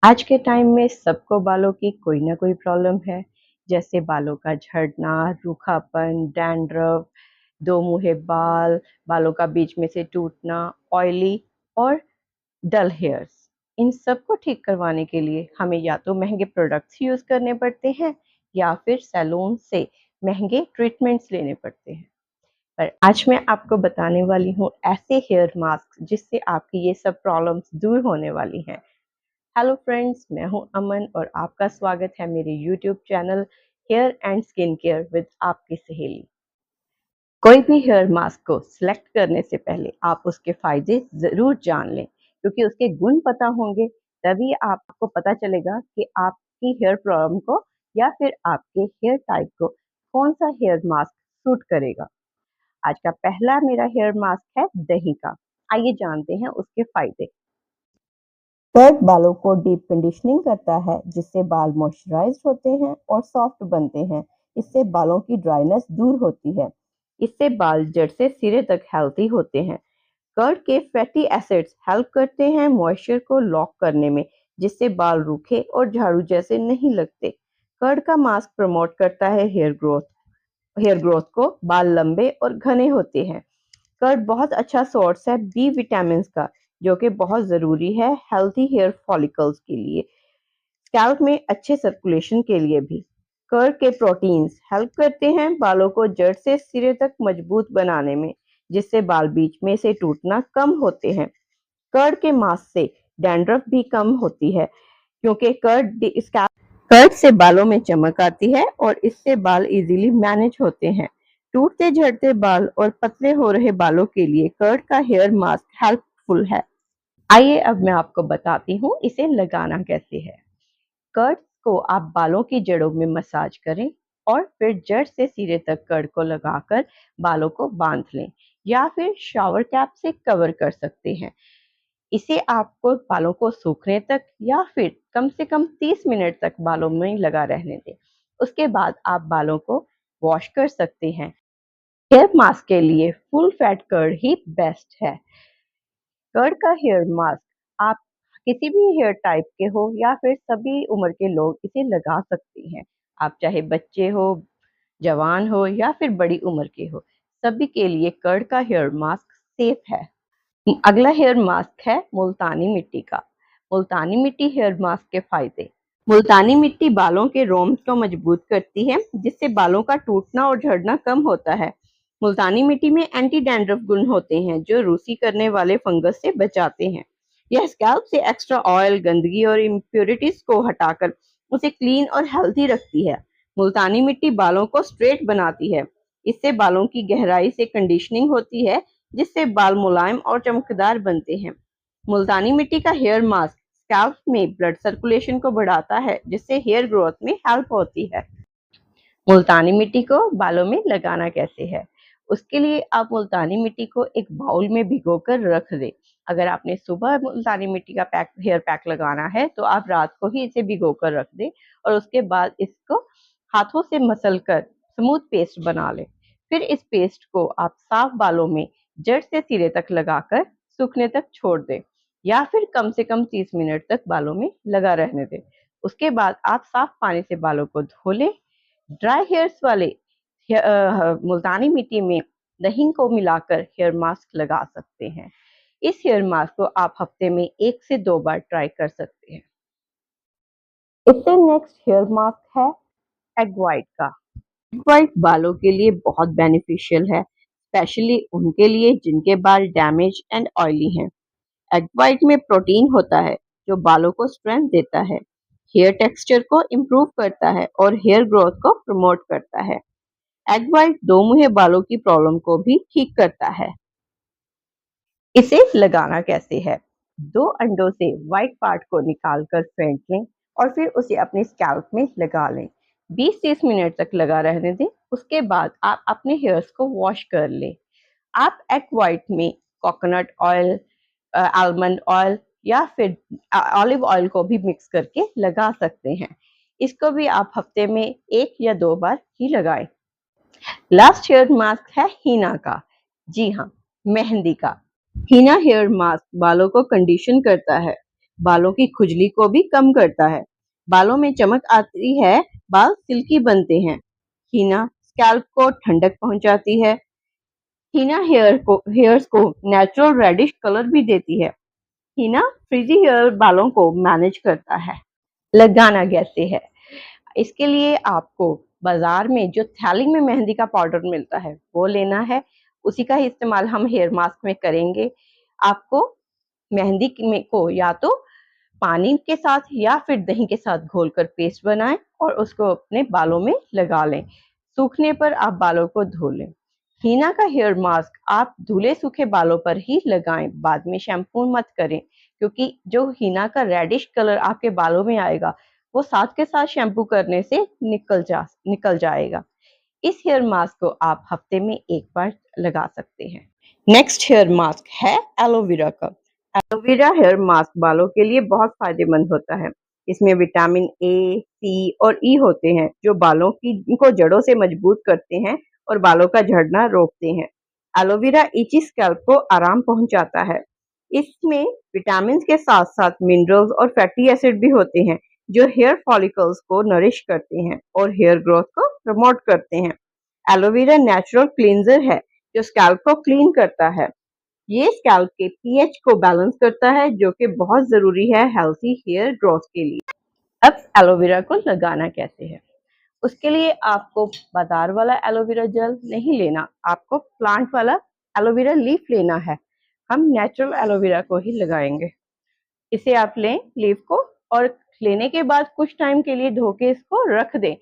आज के टाइम में सबको बालों की कोई ना कोई प्रॉब्लम है। जैसे बालों का झड़ना, रूखापन, डैंड्रफ, दो मुहे बाल, बालों का बीच में से टूटना, ऑयली और डल हेयर्स। इन सबको ठीक करवाने के लिए हमें या तो महंगे प्रोडक्ट्स यूज करने पड़ते हैं या फिर सैलून से महंगे ट्रीटमेंट्स लेने पड़ते हैं। पर आज मैं आपको बताने वाली हूँ ऐसे हेयर मास्क जिससे आपकी ये सब प्रॉब्लम्स दूर होने वाली हैं। हेलो फ्रेंड्स, मैं हूं अमन और आपका स्वागत है मेरे YouTube channel hair and skin care with आपकी सहेली। कोई भी हेयर मास्क को सिलेक्ट करने से पहले आप उसके फायदे जरूर जान लें, क्योंकि उसके गुण पता होंगे तभी आपको पता चलेगा कि आपकी हेयर प्रॉब्लम को या फिर आपके हेयर टाइप को कौन सा हेयर मास्क सूट करेगा। आज का पहला मेरा हेयर मास्क है दही का। आइए जानते हैं उसके फायदे। कर्ड बालों को डीप कंडीशनिंग करता है, जिससे बाल मॉइस्चराइज्ड होते हैं और सॉफ्ट बनते हैं। इससे बालों की ड्राइनेस दूर होती है। इससे बाल जड़ से सिरे तक हेल्थी होते हैं। कर्ड के फैटी एसिड्स हेल्प करते हैं मॉइस्चर को लॉक करने में, जिससे बाल रूखे और झाड़ू जैसे नहीं लगते। कर्ड का मास्क प्रमोट करता है हेयर ग्रोथ को। बाल लंबे और घने होते हैं। कर्ड बहुत अच्छा सोर्स है बी विटामिन का, जो कि बहुत ज़रूरी है हेल्थी हेयर फॉलिकल्स के लिए। स्कैल्प में अच्छे सर्कुलेशन के लिए भी। कर्ड के प्रोटीन्स हेल्प करते हैं बालों को जड़ से सिरे तक मजबूत बनाने में, जिससे बाल बीच में से टूटना कम होते हैं। कर्ड के मास्क से डैंड्रफ भी कम होती है, क्योंकि कर्ड से बालों में चमक आती है और इससे बाल इजीली मैनेज होते हैं। टूटते झड़ते बाल और पतले हो रहे बालों के लिए कर्ड का हेयर मास्क हेल्पफुल है। आइए अब मैं आपको बताती हूँ इसे लगाना कैसे है। कर्ड को आप बालों की जड़ों में मसाज करें और फिर जड़ से सिरे तक कर्ड को लगाकर बालों को बांध लें, या फिर शावर कैप से कवर कर सकते हैं। इसे आपको बालों को सूखने तक या फिर कम से कम 30 मिनट तक बालों में लगा रहने दें। उसके बाद आप बालों को वॉश कर सकते हैं। हेयर मास्क के लिए फुल फैट कर्ड ही बेस्ट है। कर्ड का हेयर मास्क आप किसी भी हेयर टाइप के हो या फिर सभी उम्र के लोग इसे लगा सकते हैं। आप चाहे बच्चे हो, जवान हो या फिर बड़ी उम्र के हो, सभी के लिए कर्ड का हेयर मास्क सेफ है। अगला हेयर मास्क है मुल्तानी मिट्टी का। मुल्तानी मिट्टी हेयर मास्क के फायदे। मुल्तानी मिट्टी बालों के रोम को मजबूत करती है, जिससे बालों का टूटना और झड़ना कम होता है। मुल्तानी मिट्टी में एंटी डैंड्रफ गुण होते हैं, जो रूसी करने वाले फंगस से बचाते हैं। यह स्कैल्प से एक्स्ट्रा ऑयल, गंदगी और इम्प्योरिटीज को हटाकर उसे क्लीन और हेल्थी रखती है। मुल्तानी मिट्टी बालों को स्ट्रेट बनाती है। इससे बालों की गहराई से कंडीशनिंग होती है, जिससे बाल मुलायम और चमकदार बनते हैं। मुल्तानी मिट्टी का हेयर मास्क स्कैल्प में ब्लड सर्कुलेशन को बढ़ाता है, जिससे हेयर ग्रोथ में हेल्प होती है। मुल्तानी मिट्टी को बालों में लगाना कैसे है? उसके लिए आप मुल्तानी मिट्टी को एक बाउल में भिगोकर रख दें। अगर आपने सुबह मुल्तानी मिट्टी का हेयर पैक लगाना है, तो आप रात को ही इसे भिगोकर रख दें और उसके बाद इसको हाथों से मसल कर स्मूथ पेस्ट बना लें। फिर इस पेस्ट को आप साफ बालों में जड़ से सिरे तक लगाकर सूखने तक छोड़ दें, या फिर कम से कम 30 मिनट तक बालों में लगा रहने दें। उसके बाद आप साफ पानी से बालों को धो लें। ड्राई हेयर्स वाले मुल्तानी मिट्टी में दही को मिलाकर हेयर मास्क लगा सकते हैं। इस हेयर मास्क को आप हफ्ते में 1 से 2 बार ट्राई कर सकते हैं। इससे नेक्स्ट हेयर मास्क है एग व्हाइट का। एग व्हाइट बालों के लिए बहुत बेनिफिशियल है, स्पेशली उनके लिए जिनके बाल डैमेज एंड ऑयली हैं। एग व्हाइट में प्रोटीन होता है, जो बालों को स्ट्रेंथ देता है, हेयर टेक्सचर को इम्प्रूव करता है और हेयर ग्रोथ को प्रमोट करता है। एग व्हाइट दो मुहे बालों की प्रॉब्लम को भी ठीक करता है। इसे लगाना कैसे है? 2 अंडों से व्हाइट पार्ट को निकाल कर फेंट लें और फिर उसे अपने स्कैल्प में लगा लें। 20-30 मिनट तक लगा रहने दें। उसके बाद आप अपने हेयर्स को वॉश कर लें। आप एग व्हाइट में कोकोनट ऑयल, आलमंड ऑयल या फिर ऑलिव ऑयल को भी मिक्स करके लगा सकते हैं। इसको भी आप हफ्ते में 1 या 2 बार ही लगाएं। लास्ट हेयर मास्क है हीना का। जी हाँ, मेहंदी का। हीना हेयर मास्क बालों को कंडीशन करता है। बालों की खुजली को भी कम करता है, बालों में चमक आती है, बाल सिल्की बनते हैं। हीना स्कैल्प को ठंडक पहुंचाती है। हीना हेयर्स को नेचुरल रेडिश कलर भी देती है। हीना फ्रिजी हेयर बालों को मैनेज करता है। लगाना कैसे है? इसके लिए आपको बाजार में जो थैली में मेहंदी का पाउडर मिलता है वो लेना है, उसी का ही इस्तेमाल हम हेयर मास्क में करेंगे। आपको मेहंदी में को या तो पानी के साथ या फिर दही के साथ घोलकर पेस्ट बनाएं और उसको अपने बालों में लगा लें। सूखने पर आप बालों को धो लें। हीना का हेयर मास्क आप धुले सूखे बालों पर ही लगाएं, बाद में शैम्पू मत करें, क्योंकि जो हीना का रेडिश कलर आपके बालों में आएगा वो साथ के साथ शैम्पू करने से निकल जाएगा। इस हेयर मास्क को आप हफ्ते में एक बार लगा सकते हैं। नेक्स्ट हेयर मास्क है एलोवेरा का। एलोवेरा हेयर मास्क बालों के लिए बहुत फायदेमंद होता है। इसमें विटामिन ए, सी और ई होते हैं जो बालों को जड़ों से मजबूत करते हैं और बालों का झड़ना रोकते हैं। एलोवेरा इची स्कैल्प को आराम पहुंचाता है। इसमें विटामिन के साथ साथ मिनरल्स और फैटी एसिड भी होते हैं जो हेयर फॉलिकल्स को नरिश करते हैं और हेयर ग्रोथ को प्रमोट करते हैं। एलोवेरा नेचुरल क्लींजर है जो स्कैल्प को क्लीन करता है। ये स्कैल्प के पीएच को बैलेंस करता है जो कि बहुत जरूरी है हेल्थी हेयर ग्रोथ के लिए। अब एलोवेरा को लगाना कैसे है? उसके लिए आपको बाजार वाला एलोवेरा जेल नहीं लेना, आपको प्लांट वाला एलोवेरा लीफ लेना है। हम नेचुरल एलोवेरा को ही लगाएंगे। इसे आप लें लीफ को और लेने के बाद कुछ टाइम के लिए धो के इसको रख दें।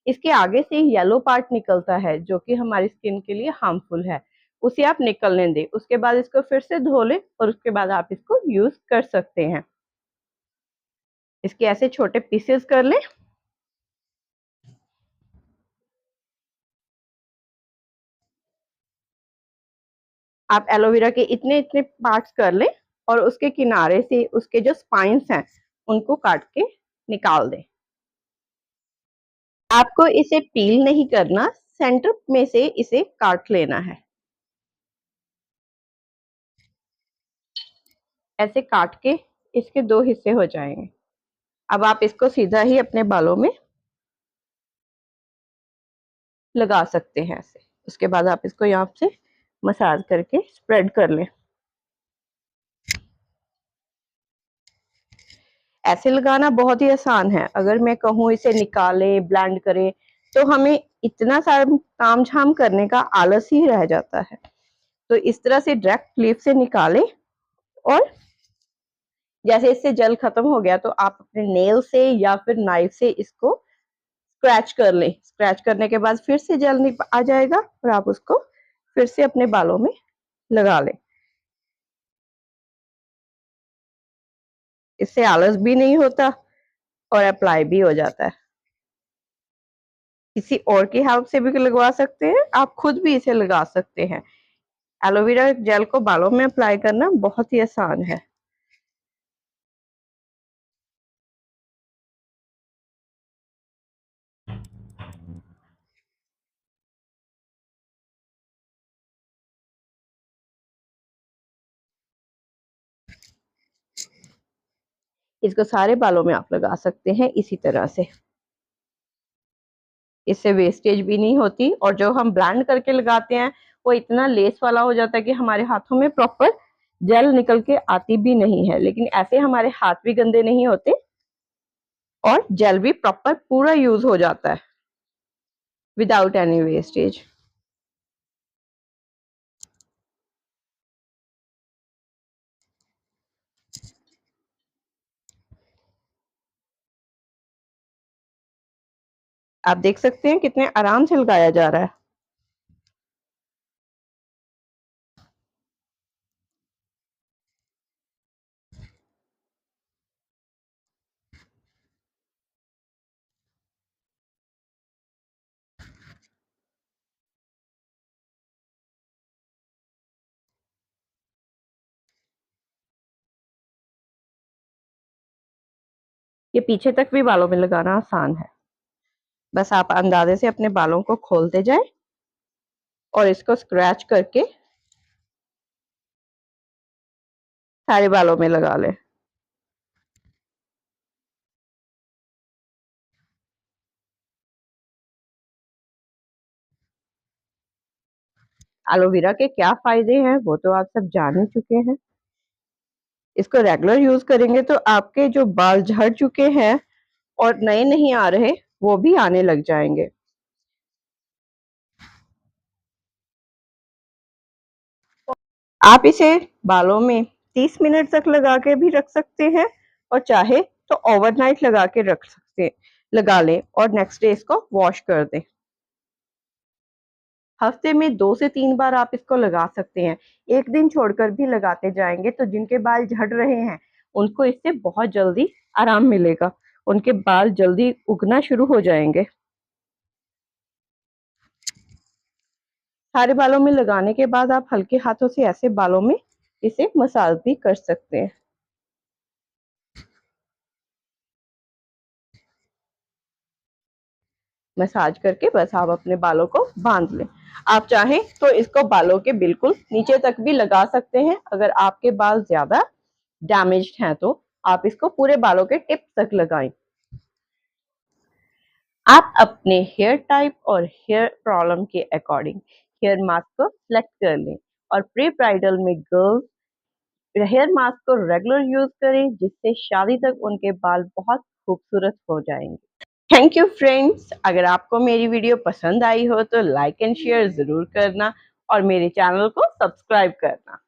इसके आगे से येलो पार्ट निकलता है जो कि हमारी स्किन के लिए हार्मफुल है, उसे आप निकलने दें। उसके बाद इसको फिर से धो लें और उसके बाद आप इसको यूज कर सकते हैं। इसके ऐसे छोटे पीसेस कर लें। आप एलोवेरा के इतने इतने पार्ट्स कर लें और उसके किनारे से उसके जो स्पाइंस हैं उनको काट के निकाल दें। आपको इसे पील नहीं करना, सेंटर में से इसे काट लेना है। ऐसे काट के इसके दो हिस्से हो जाएंगे। अब आप इसको सीधा ही अपने बालों में लगा सकते हैं ऐसे। उसके बाद आप इसको यहाँ से मसाज करके स्प्रेड कर लें। ऐसे लगाना बहुत ही आसान है। अगर मैं कहूँ इसे निकालें, ब्लेंड करें, तो हमें इतना सारा ताम झाम करने का आलस ही रह जाता है। तो इस तरह से डायरेक्ट लीफ से निकालें और जैसे इससे जल खत्म हो गया तो आप अपने नेल से या फिर नाइफ से इसको स्क्रैच कर लें। स्क्रैच करने के बाद फिर से जल आ जाएगा और आप उसको फिर से अपने बालों में लगा लें। इससे आलस भी नहीं होता और अप्लाई भी हो जाता है। किसी और की हेल्प से भी लगवा सकते हैं, आप खुद भी इसे लगा सकते हैं। एलोवेरा जेल को बालों में अप्लाई करना बहुत ही आसान है। इसको सारे बालों में आप लगा सकते हैं इसी तरह से। इससे वेस्टेज भी नहीं होती और जो हम ब्लेंड करके लगाते हैं वो इतना लेस वाला हो जाता है कि हमारे हाथों में प्रॉपर जेल निकल के आती भी नहीं है। लेकिन ऐसे हमारे हाथ भी गंदे नहीं होते और जेल भी प्रॉपर पूरा यूज हो जाता है विदाउट एनी वेस्टेज। आप देख सकते हैं कितने आराम से लगाया जा रहा है। ये पीछे तक भी बालों में लगाना आसान है। बस आप अंदाजे से अपने बालों को खोलते जाएं और इसको स्क्रैच करके सारे बालों में लगा लें। एलोवेरा के क्या फायदे हैं वो तो आप सब जान ही चुके हैं। इसको रेगुलर यूज करेंगे तो आपके जो बाल झड़ चुके हैं और नए नहीं आ रहे वो भी आने लग जाएंगे। आप इसे बालों में 30 मिनट तक लगा के भी रख सकते हैं और चाहे तो ओवरनाइट लगा के रख सकते लगा लें और नेक्स्ट डे इसको वॉश कर दें। हफ्ते में 2 से 3 बार आप इसको लगा सकते हैं। एक दिन छोड़कर भी लगाते जाएंगे तो जिनके बाल झड़ रहे हैं उनको इससे बहुत जल्दी आराम मिलेगा। उनके बाल जल्दी उगना शुरू हो जाएंगे। सारे बालों में लगाने के बाद आप हल्के हाथों से ऐसे बालों में इसे मसाज भी कर सकते हैं। मसाज करके बस आप अपने बालों को बांध लें। आप चाहें तो इसको बालों के बिल्कुल नीचे तक भी लगा सकते हैं। अगर आपके बाल ज्यादा डैमेज्ड हैं तो आप इसको पूरे बालों के टिप तक लगाएं। आप अपने हेयर टाइप और हेयर प्रॉब्लम के अकॉर्डिंग हेयर मास्क को सिलेक्ट कर लें और प्री ब्राइडल में गर्ल्स हेयर मास्क को रेगुलर यूज करें जिससे शादी तक उनके बाल बहुत खूबसूरत हो जाएंगे। Thank you friends. अगर आपको मेरी वीडियो पसंद आई हो तो लाइक एंड शेयर जरूर करना और मेरे चैनल को सब्सक्राइब करना।